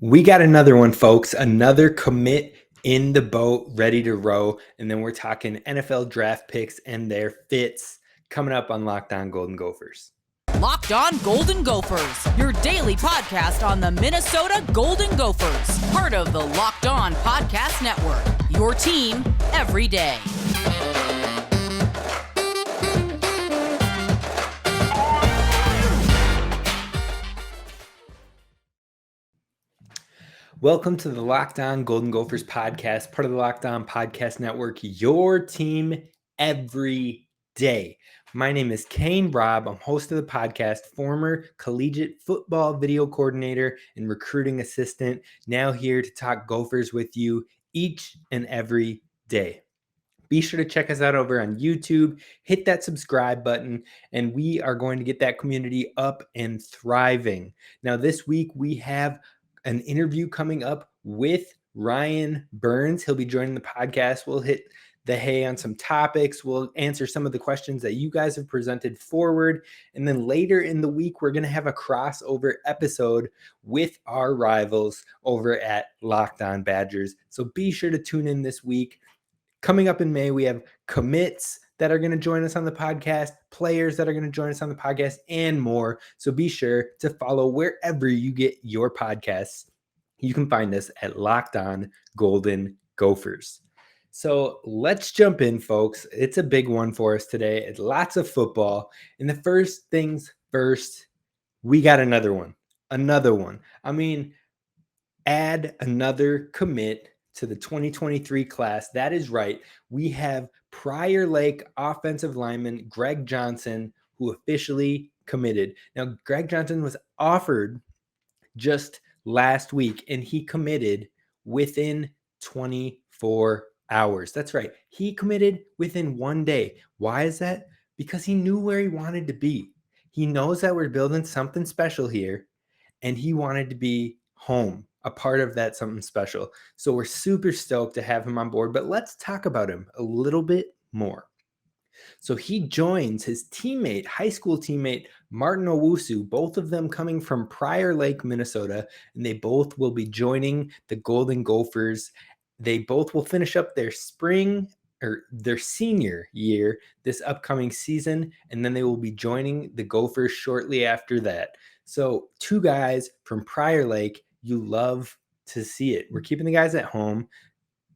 We got another one, folks. Another commit in the boat, ready to row. And then we're talking NFL draft picks and their fits coming up on Locked On Golden Gophers. Locked On Golden Gophers, your daily podcast on the Minnesota Golden Gophers, part of the Locked On Podcast Network, your team every day. Welcome to the Locked On Golden Gophers podcast, part of the Locked On Podcast Network, your team every day. My name is Kane Rob. I'm host of the podcast, former collegiate football video coordinator and recruiting assistant, now here to talk Gophers with you each and every day. Be sure to check us out over on YouTube, hit that subscribe button, and we are going to get that community up and thriving. Now, this week we have an interview coming up with Ryan Burns. He'll be joining the podcast. We'll hit the hay on some topics. We'll answer some of the questions that you guys have presented forward. And then later in the week, we're going to have a crossover episode with our rivals over at Locked On Badgers. So be sure to tune in this week. Coming up in May, we have commits that are going to join us on the podcast, players that are going to join us on the podcast, and more. So be sure to follow wherever you get your podcasts. You can find us at Locked On Golden Gophers. So let's jump in, folks. It's a big one for us today. It's lots of football. And the first things first, we got another one. I mean, add another commit to the 2023 class. That is right. We have Prior Lake offensive lineman Greg Johnson, who officially committed. Now, Greg Johnson was offered just last week, and he committed within 24 hours. That's right. He committed within one day. Why is that? Because he knew where he wanted to be. He knows that we're building something special here, and he wanted to be home, a part of that something special. So we're super stoked to have him on board, but let's talk about him a little bit more. So he joins his teammate, high school teammate, Martin Owusu, both of them coming from Prior Lake, Minnesota, and they both will be joining the Golden Gophers. They both will finish up their spring or their senior year this upcoming season, and then they will be joining the Gophers shortly after that. So two guys from Prior Lake, you love to see it. We're keeping the guys at home.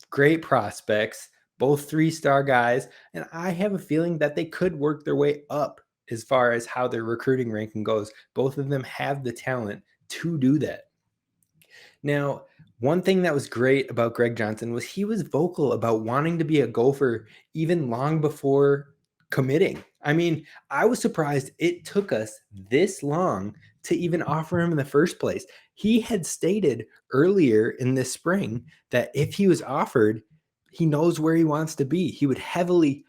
Great prospects, both 3-star guys. And I have a feeling that they could work their way up as far as how their recruiting ranking goes. Both of them have the talent to do that. Now, one thing that was great about Greg Johnson was he was vocal about wanting to be a Gopher even long before committing. I mean, I was surprised it took us this long to even offer him in the first place. He had stated earlier in this spring that if he was offered, he knows where he wants to be. He would heavily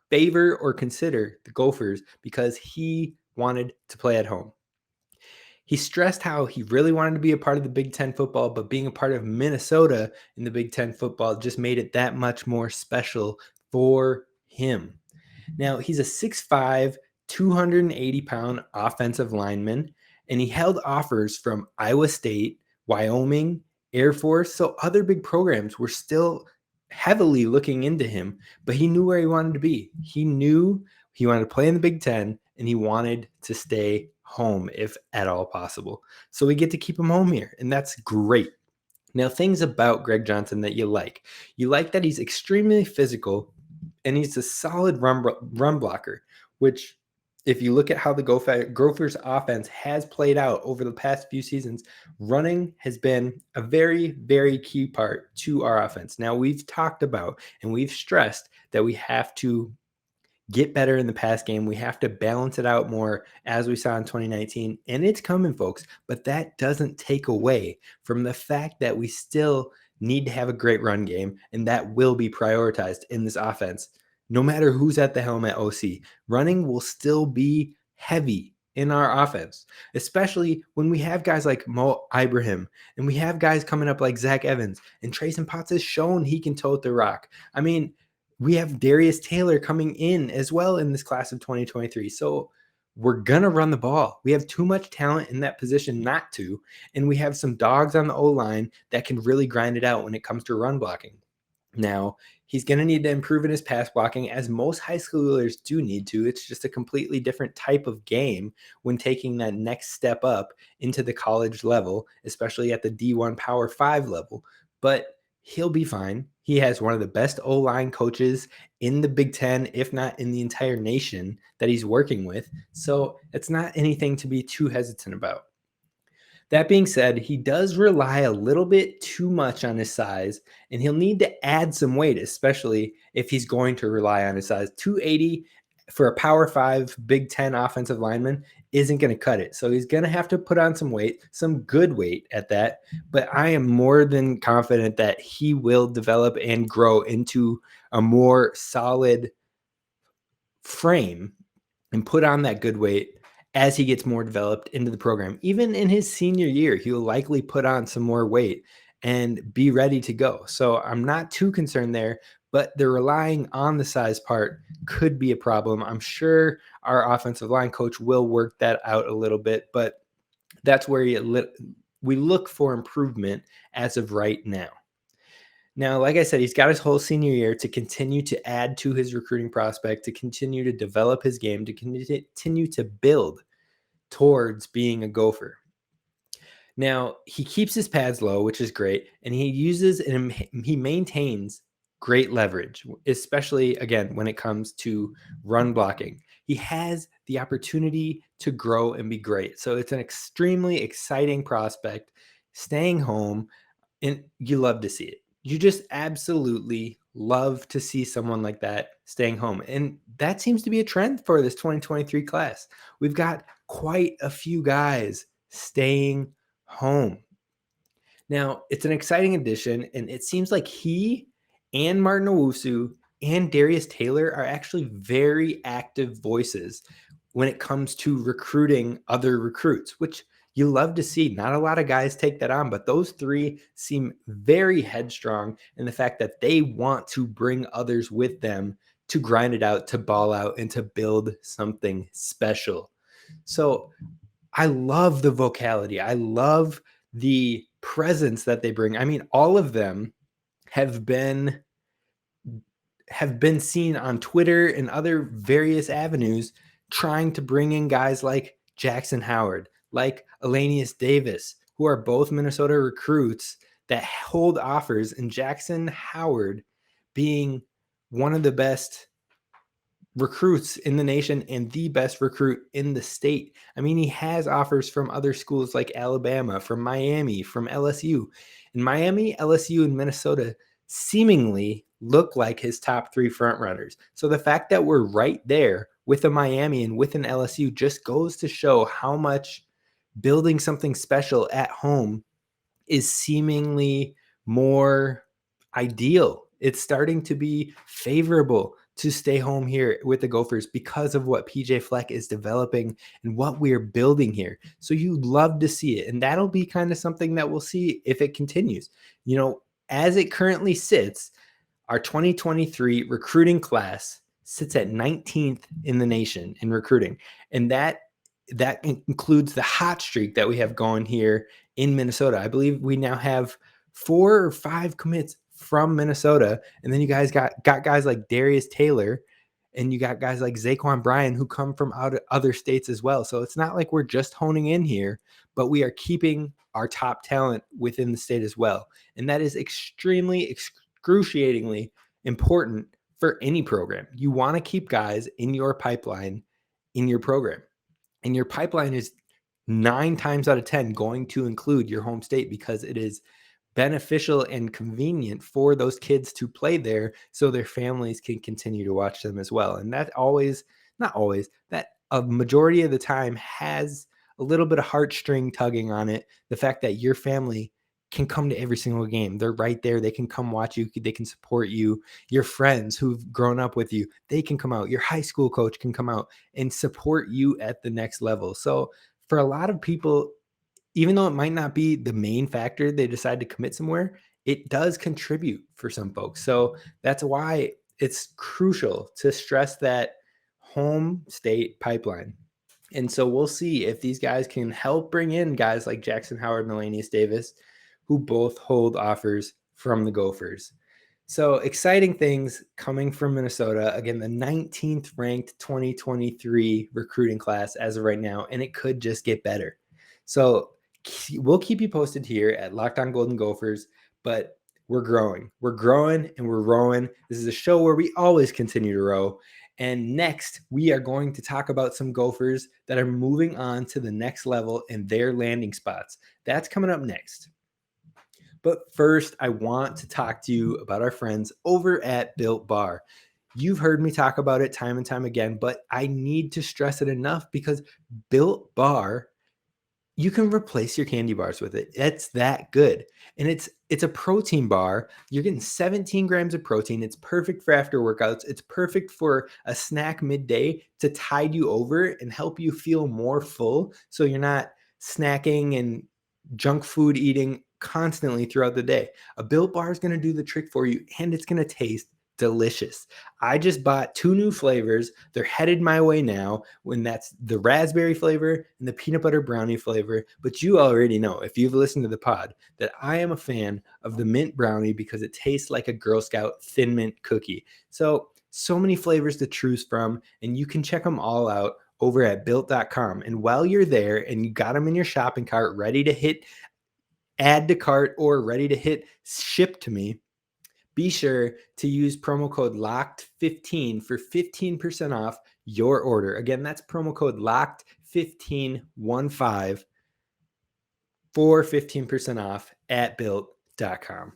favor or consider the Gophers because he wanted to play at home. He stressed how he really wanted to be a part of the Big Ten football, but being a part of Minnesota in the Big Ten football just made it that much more special for him. Now, he's a 6'5", 280-pound offensive lineman, and he held offers from Iowa State, Wyoming, Air Force, so other big programs were still heavily looking into him, but he knew where he wanted to be. He knew he wanted to play in the Big Ten, and he wanted to stay home if at all possible. So we get to keep him home here, and that's great. Now, things about Greg Johnson that you like. You like that he's extremely physical, and he's a solid run blocker, which if you look at how the Gophers offense has played out over the past few seasons, running has been a very, very key part to our offense. Now, we've talked about and we've stressed that we have to get better in the pass game. We have to balance it out more as we saw in 2019, and it's coming, folks, but that doesn't take away from the fact that we still need to have a great run game, and that will be prioritized in this offense. No matter who's at the helm at OC, running will still be heavy in our offense, especially when we have guys like Mo Ibrahim and we have guys coming up like Zach Evans, and Trayson Potts has shown he can tote the rock. I mean, we have Darius Taylor coming in as well in this class of 2023. So we're going to run the ball. We have too much talent in that position not to, and we have some dogs on the O-line that can really grind it out when it comes to run blocking. Now, he's going to need to improve in his pass blocking, as most high schoolers do need to. It's just a completely different type of game when taking that next step up into the college level, especially at the D1 Power 5 level. But he'll be fine. He has one of the best O-line coaches in the Big Ten, if not in the entire nation, that he's working with. So it's not anything to be too hesitant about. That being said, he does rely a little bit too much on his size, and he'll need to add some weight, especially if he's going to rely on his size. 280 for a Power 5 Big Ten offensive lineman isn't going to cut it. So he's going to have to put on some weight, some good weight at that. But I am more than confident that he will develop and grow into a more solid frame and put on that good weight as he gets more developed into the program. Even in his senior year, he'll likely put on some more weight and be ready to go. So I'm not too concerned there, but the relying on the size part could be a problem. I'm sure our offensive line coach will work that out a little bit, but that's where we look for improvement as of right now. Now, like I said, he's got his whole senior year to continue to add to his recruiting prospect, to continue to develop his game, to continue to build towards being a Gopher. Now, he keeps his pads low, which is great, and he maintains great leverage, especially, again, when it comes to run blocking. He has the opportunity to grow and be great. So it's an extremely exciting prospect staying home, and you love to see it. You just absolutely love to see someone like that staying home. And that seems to be a trend for this 2023 class. We've got quite a few guys staying home. Now, it's an exciting addition, and it seems like he and Martin Owusu and Darius Taylor are actually very active voices when it comes to recruiting other recruits, which you love to see. Not a lot of guys take that on, but those three seem very headstrong in the fact that they want to bring others with them to grind it out, to ball out, and to build something special. So I love the vocality. I love the presence that they bring. I mean, all of them have been seen on Twitter and other various avenues trying to bring in guys like Jackson Howard, like Elanius Davis, who are both Minnesota recruits that hold offers, and Jackson Howard being one of the best recruits in the nation and the best recruit in the state. I mean, he has offers from other schools like Alabama, from Miami, from LSU. And Miami, LSU, and Minnesota seemingly look like his top three frontrunners. So the fact that we're right there with a Miami and with an LSU just goes to show how much building something special at home is seemingly more ideal. It's starting to be favorable to stay home here with the Gophers because of what PJ Fleck is developing and what we're building here. So you love to see it. And that'll be kind of something that we'll see if it continues. You know, as it currently sits, our 2023 recruiting class sits at 19th in the nation in recruiting. And that includes the hot streak that we have going here in Minnesota. I believe we now have 4 or 5 commits from Minnesota. And then you guys got guys like Darius Taylor, and you got guys like Zaquan Bryan who come from other states as well. So it's not like we're just honing in here, but we are keeping our top talent within the state as well. And that is extremely, excruciatingly important for any program. You want to keep guys in your pipeline in your program. And your pipeline is 9 times out of 10 going to include your home state because it is beneficial and convenient for those kids to play there so their families can continue to watch them as well. And that that a majority of the time has a little bit of heartstring tugging on it. The fact that your family can come to every single game. They're right there. They can come watch you. They can support you. Your friends who've grown up with you, they can come out. Your high school coach can come out and support you at the next level. So for a lot of people, even though it might not be the main factor they decide to commit somewhere, it does contribute for some folks. So that's why it's crucial to stress that home state pipeline. And so we'll see if these guys can help bring in guys like Jackson Howard and Elenius Davis, who both hold offers from the Gophers. So exciting things coming from Minnesota. Again, the 19th ranked 2023 recruiting class as of right now, and it could just get better. So we'll keep you posted here at Locked On Golden Gophers, but we're growing. We're growing and we're rowing. This is a show where we always continue to row. And next, we are going to talk about some Gophers that are moving on to the next level in their landing spots. That's coming up next. But first, I want to talk to you about our friends over at Built Bar. You've heard me talk about it time and time again, but I need to stress it enough because Built Bar, you can replace your candy bars with it. It's that good. And it's a protein bar. You're getting 17 grams of protein. It's perfect for after workouts. It's perfect for a snack midday to tide you over and help you feel more full so you're not snacking and junk food eating constantly throughout the day. A Built Bar is going to do the trick for you, and it's going to taste delicious. I just bought 2 new flavors. They're headed my way now, when that's the raspberry flavor and the peanut butter brownie flavor. But you already know, if you've listened to the pod, that I am a fan of the mint brownie because it tastes like a Girl Scout Thin Mint cookie. So many flavors to choose from, and you can check them all out over at built.com. And while you're there and you got them in your shopping cart ready to hit add to cart or ready to hit ship to me, be sure to use promo code LOCKED15 for 15% off your order. Again, that's promo code LOCKED1515 for 15% off at built.com.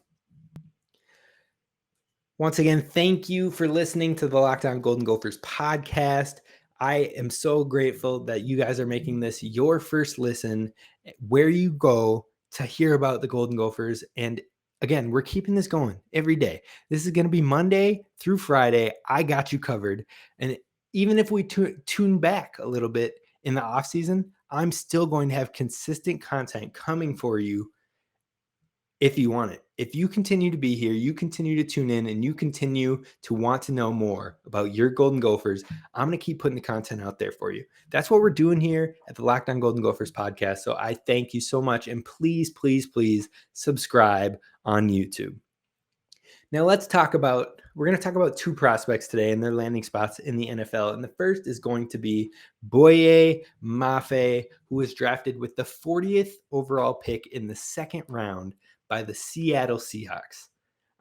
Once again, thank you for listening to the Locked On Golden Gophers podcast. I am so grateful that you guys are making this your first listen where you go to hear about the Golden Gophers. And again, we're keeping this going every day. This is going to be Monday through Friday. I got you covered. And even if we tune back a little bit in the off season, I'm still going to have consistent content coming for you if you want it. If you continue to be here, you continue to tune in, and you continue to want to know more about your Golden Gophers, I'm going to keep putting the content out there for you. That's what we're doing here at the Locked On Golden Gophers podcast. So I thank you so much. And please, please, please subscribe on YouTube. Now we're going to talk about 2 prospects today and their landing spots in the NFL. And the first is going to be Boye Mafe, who was drafted with the 40th overall pick in the 2nd round by the Seattle Seahawks.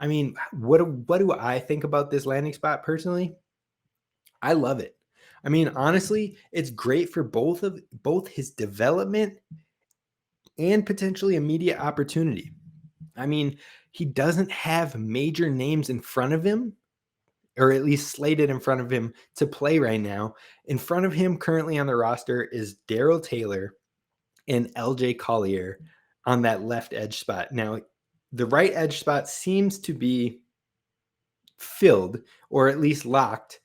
I mean, what do I think about this landing spot personally? I love it. I mean, honestly, it's great for both his development and potentially immediate opportunity. I mean, he doesn't have major names in front of him, or at least slated in front of him to play right now. In front of him currently on the roster is Darrell Taylor and J Collier on that left edge spot. Now, the right edge spot seems to be filled, or at least locked,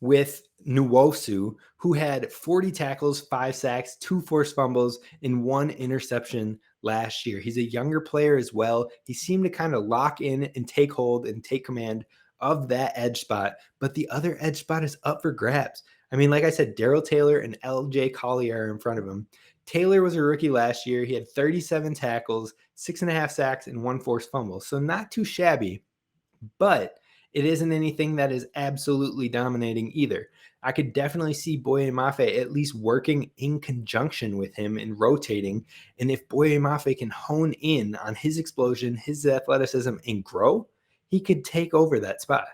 with Owusu, who had 40 tackles, 5 sacks, 2 forced fumbles, and 1 interception last year. He's a younger player as well. He seemed to kind of lock in and take hold and take command of that edge spot, but the other edge spot is up for grabs. I mean, like I said, Darrell Taylor and J Collier are in front of him. Taylor was a rookie last year. He had 37 tackles, 6.5 sacks, and 1 forced fumble. So not too shabby, but it isn't anything that is absolutely dominating either. I could definitely see Boye Mafe at least working in conjunction with him and rotating. And if Boye Mafe can hone in on his explosion, his athleticism, and grow, he could take over that spot.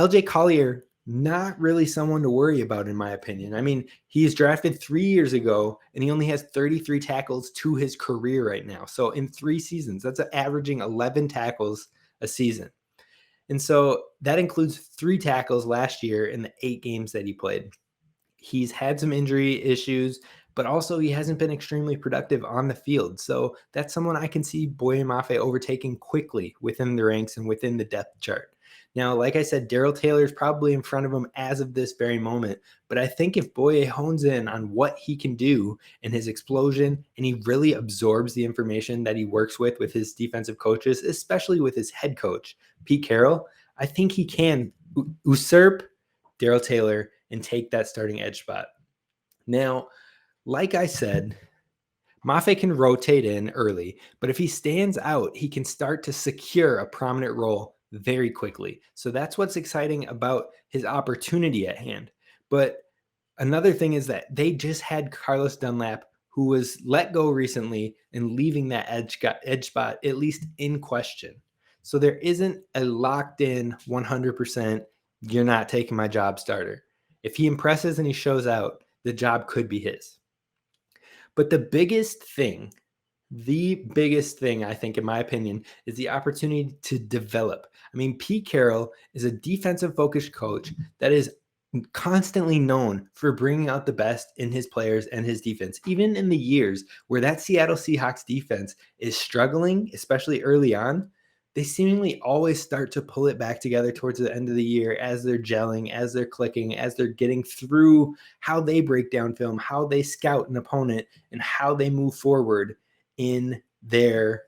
J Collier, not really someone to worry about, in my opinion. I mean, he is drafted 3 years ago, and he only has 33 tackles to his career right now. So in 3 seasons, that's averaging 11 tackles a season. And so that includes 3 tackles last year in the 8 games that he played. He's had some injury issues, but also he hasn't been extremely productive on the field. So that's someone I can see Boye Mafe overtaking quickly within the ranks and within the depth chart. Now, like I said, Darrell Taylor is probably in front of him as of this very moment, but I think if Boye hones in on what he can do and his explosion, and he really absorbs the information that he works with his defensive coaches, especially with his head coach, Pete Carroll, I think he can usurp Darrell Taylor and take that starting edge spot. Now, like I said, Mafe can rotate in early, but if he stands out, he can start to secure a prominent role very quickly. So that's what's exciting about his opportunity at hand. But another thing is that they just had Carlos Dunlap, who was let go recently and leaving that edge spot at least in question. So there isn't a locked in 100%, you're not taking my job starter. If he impresses and he shows out, the job could be his. But the biggest thing I think, in my opinion, is the opportunity to develop. I mean, Pete Carroll is a defensive focused coach that is constantly known for bringing out the best in his players and his defense. Even in the years where that Seattle Seahawks defense is struggling, especially early on, they seemingly always start to pull it back together towards the end of the year as they're gelling, as they're clicking, as they're getting through how they break down film, how they scout an opponent, and how they move forward in their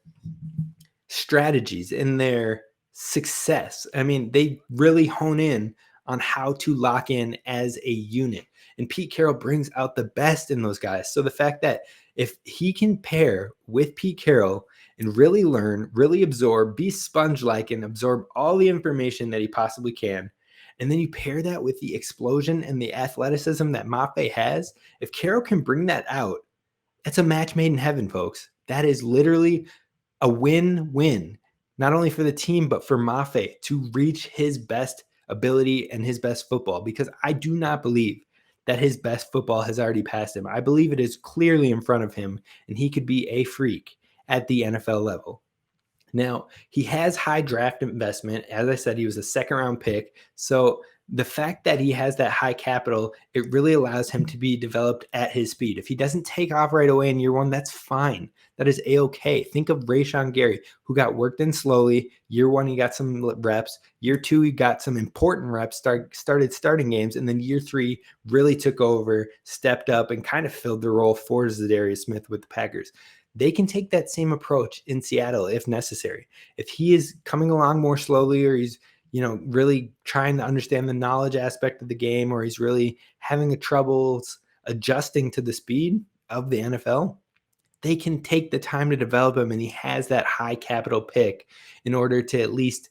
strategies, in their success. I mean, they really hone in on how to lock in as a unit. And Pete Carroll brings out the best in those guys. So the fact that if he can pair with Pete Carroll and really learn, really absorb, be sponge-like and absorb all the information that he possibly can, and then you pair that with the explosion and the athleticism that Mafe has, if Carroll can bring that out, it's a match made in heaven, folks. That is literally a win-win, not only for the team, but for Mafe to reach his best ability and his best football, because I do not believe that his best football has already passed him. I believe it is clearly in front of him, and he could be a freak at the NFL level. Now, he has high draft investment. As I said, he was a second-round pick. So the fact that he has that high capital, it really allows him to be developed at his speed. If he doesn't take off right away in year one, that's fine. That is A-okay. Think of Rashawn Gary, who got worked in slowly. Year one, he got some reps. Year two, he got some important reps, started starting games. And then year three really took over, stepped up, and kind of filled the role for Zadarius Smith with the Packers. They can take that same approach in Seattle if necessary. If he is coming along more slowly, or he's really trying to understand the knowledge aspect of the game, or he's really having troubles adjusting to the speed of the NFL, they can take the time to develop him, and he has that high capital pick in order to at least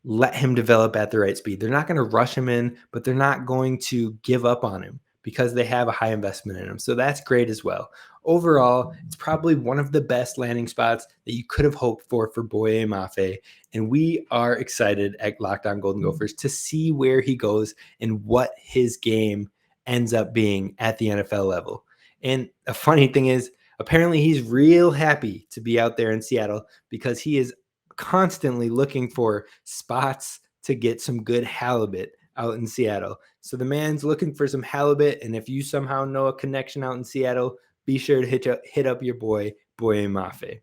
let him develop at the right speed. They're not going to rush him in, but they're not going to give up on him because they have a high investment in him. So that's great as well. Overall, it's probably one of the best landing spots that you could have hoped for Boye Mafe. And we are excited at Locked On Golden Gophers to see where he goes and what his game ends up being at the NFL level. And a funny thing is, apparently he's real happy to be out there in Seattle because he is constantly looking for spots to get some good halibut out in Seattle. So the man's looking for some halibut, and if you somehow know a connection out in Seattle, be sure to hit up your Boye Mafe.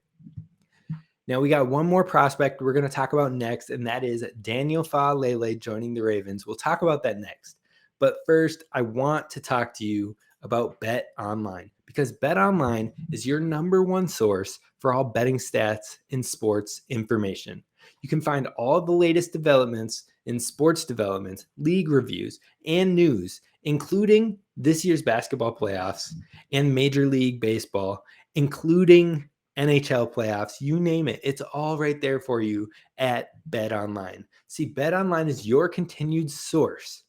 Now we got one more prospect we're going to talk about next, and that is Daniel Faalele joining the Ravens. We'll talk about that next. But first, I want to talk to you about Bet Online, because Bet Online is your number one source for all betting stats and sports information. You can find all the latest developments in sports development, league reviews, and news, including this year's basketball playoffs and Major League Baseball, including NHL playoffs, you name it. It's all right there for you at Bet Online. See, Bet Online is your continued source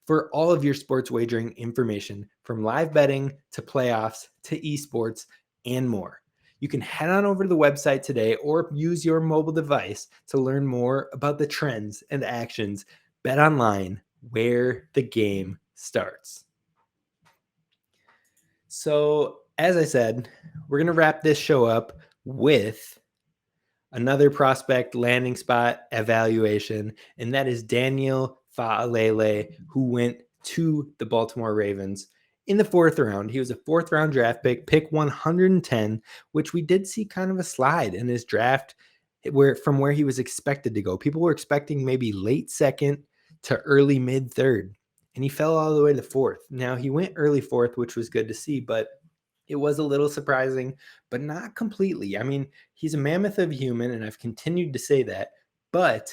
for all of your sports wagering information, from live betting to playoffs to esports and more. You can head on over to the website today or use your mobile device to learn more about the trends and actions. Bet Online, where the game starts. So, as I said, we're going to wrap this show up with another prospect landing spot evaluation, and that is Daniel Faalele, who went to the Baltimore Ravens in the fourth round. He was a fourth round draft pick 110, which we did see kind of a slide in his draft from where he was expected to go. People were expecting maybe late second to early mid third, and he fell all the way to the fourth. Now, he went early fourth, which was good to see, but it was a little surprising, but not completely. I mean, he's a mammoth of a human, and I've continued to say that, but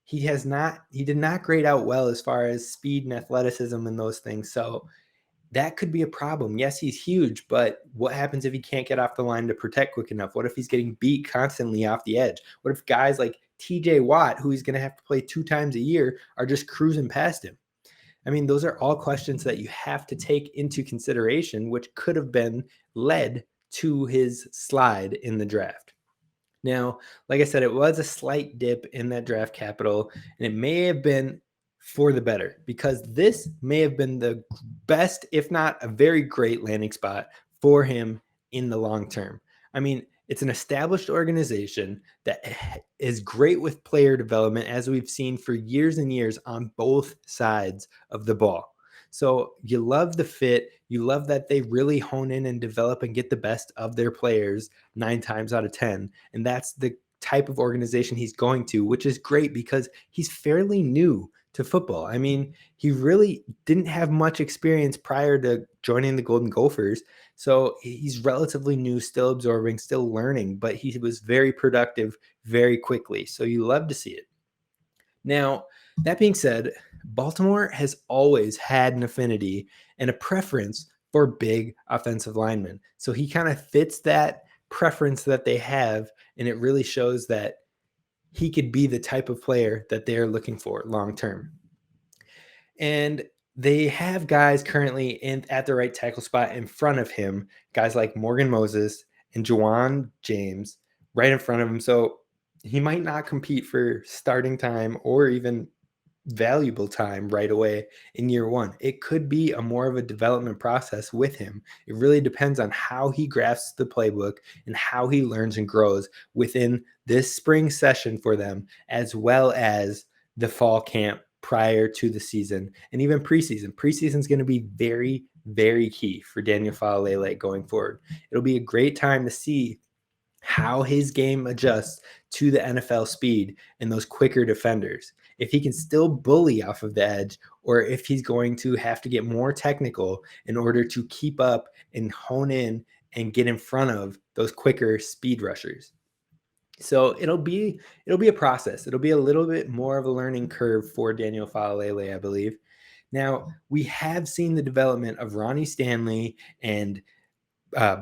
he did not grade out well as far as speed and athleticism and those things. So that could be a problem. Yes, he's huge, but what happens if he can't get off the line to protect quick enough? What if he's getting beat constantly off the edge? What if guys like TJ Watt, who he's going to have to play 2 times a year, are just cruising past him? I mean, those are all questions that you have to take into consideration, which could have been led to his slide in the draft. Now, like I said, it was a slight dip in that draft capital, and it may have been for the better, because this may have been the best, if not a very great landing spot for him in the long term. I mean, it's an established organization that is great with player development, as we've seen for years and years on both sides of the ball. So you love the fit. You love that they really hone in and develop and get the best of their players 9 times out of 10. And that's the type of organization he's going to, which is great because he's fairly new to football. I mean, he really didn't have much experience prior to joining the Golden Gophers. So he's relatively new, still absorbing, still learning, but he was very productive very quickly. So you love to see it. Now, that being said, Baltimore has always had an affinity and a preference for big offensive linemen. So he kind of fits that preference that they have, and it really shows that he could be the type of player that they're looking for long term. And they have guys currently at the right tackle spot in front of him, guys like Morgan Moses and Juwan James right in front of him. So he might not compete for starting time or even valuable time right away in year one. It could be a more of a development process with him. It really depends on how he grasps the playbook and how he learns and grows within this spring session for them, as well as the fall camp prior to the season and even preseason. Preseason is going to be very, very key for Daniel Faalele going forward. It'll be a great time to see how his game adjusts to the NFL speed and those quicker defenders. If he can still bully off of the edge, or if he's going to have to get more technical in order to keep up and hone in and get in front of those quicker speed rushers. So it'll be a process. It'll be a little bit more of a learning curve for Daniel Faalele, I believe. Now, we have seen the development of Ronnie Stanley, and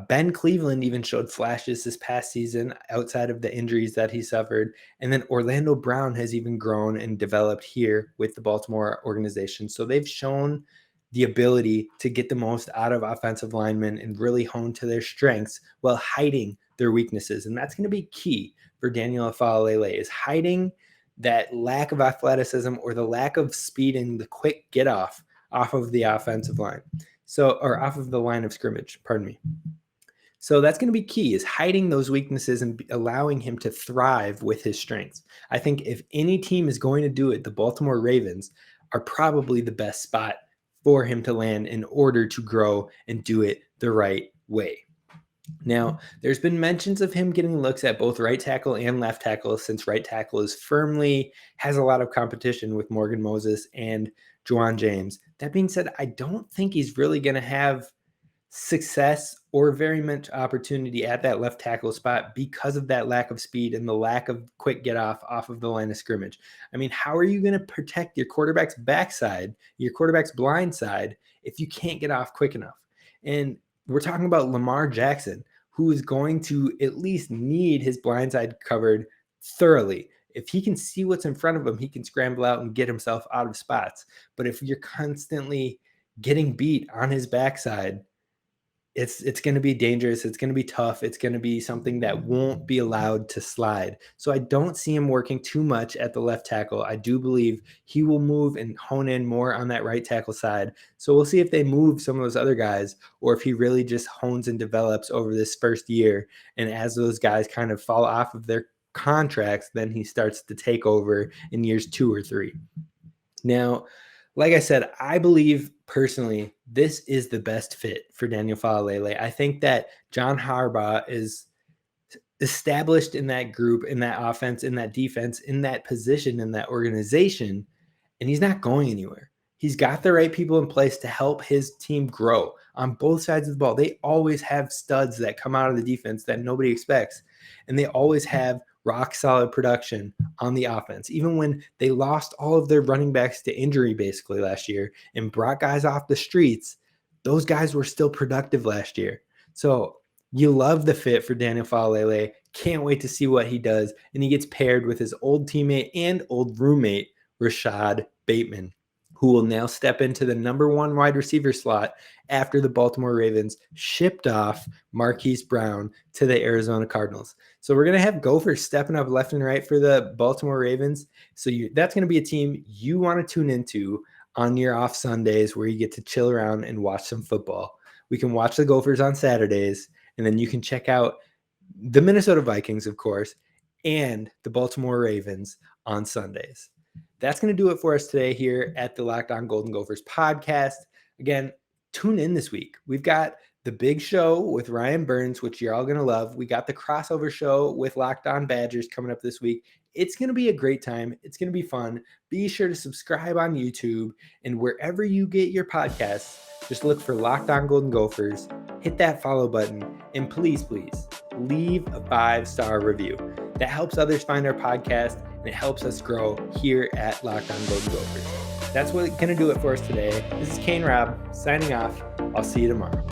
Ben Cleveland even showed flashes this past season outside of the injuries that he suffered. And then Orlando Brown has even grown and developed here with the Baltimore organization. So they've shown the ability to get the most out of offensive linemen and really hone to their strengths while hiding their weaknesses. And that's going to be key for Daniel Faalele, is hiding that lack of athleticism or the lack of speed and the quick get off of the offensive line. Or off of the line of scrimmage, pardon me. So that's going to be key, is hiding those weaknesses and allowing him to thrive with his strengths. I think if any team is going to do it, the Baltimore Ravens are probably the best spot for him to land in order to grow and do it the right way. Now, there's been mentions of him getting looks at both right tackle and left tackle, since right tackle has a lot of competition with Morgan Moses and Juwan James. That being said, I don't think he's really going to have success or very much opportunity at that left tackle spot because of that lack of speed and the lack of quick get off of the line of scrimmage. I mean, how are you going to protect your quarterback's backside, your quarterback's blind side, if you can't get off quick enough? And we're talking about Lamar Jackson, who is going to at least need his blind side covered thoroughly. If he can see what's in front of him, he can scramble out and get himself out of spots. But if you're constantly getting beat on his backside, it's going to be dangerous. It's going to be tough. It's going to be something that won't be allowed to slide. So I don't see him working too much at the left tackle. I do believe he will move and hone in more on that right tackle side. So we'll see if they move some of those other guys, or if he really just hones and develops over this first year. And as those guys kind of fall off of their contracts, then he starts to take over in years 2 or 3. Now, like I said, I believe personally this is the best fit for Daniel Faalele. I think that John Harbaugh is established in that group, in that offense, in that defense, in that position, in that organization, and he's not going anywhere. He's got the right people in place to help his team grow on both sides of the ball. They always have studs that come out of the defense that nobody expects, and they always have rock solid production on the offense. Even when they lost all of their running backs to injury basically last year and brought guys off the streets, those guys were still productive last year. So you love the fit for Daniel Faalele. Can't wait to see what he does. And he gets paired with his old teammate and old roommate, Rashad Bateman, who will now step into the number one wide receiver slot after the Baltimore Ravens shipped off Marquise Brown to the Arizona Cardinals. So we're going to have Gophers stepping up left and right for the Baltimore Ravens. So that's going to be a team you want to tune into on your off Sundays where you get to chill around and watch some football. We can watch the Gophers on Saturdays, and then you can check out the Minnesota Vikings, of course, and the Baltimore Ravens on Sundays. That's going to do it for us today here at the Locked On Golden Gophers podcast. Again, tune in this week. We've got the big show with Ryan Burns, which you're all going to love. We got the crossover show with Locked On Badgers coming up this week. It's going to be a great time. It's going to be fun. Be sure to subscribe on YouTube and wherever you get your podcasts, just look for Locked On Golden Gophers, hit that follow button, and please leave a 5-star review. That helps others find our podcast, and it helps us grow here at Locked On Golden Gophers. That's what's going to do it for us today. This is Kane Rob signing off. I'll see you tomorrow.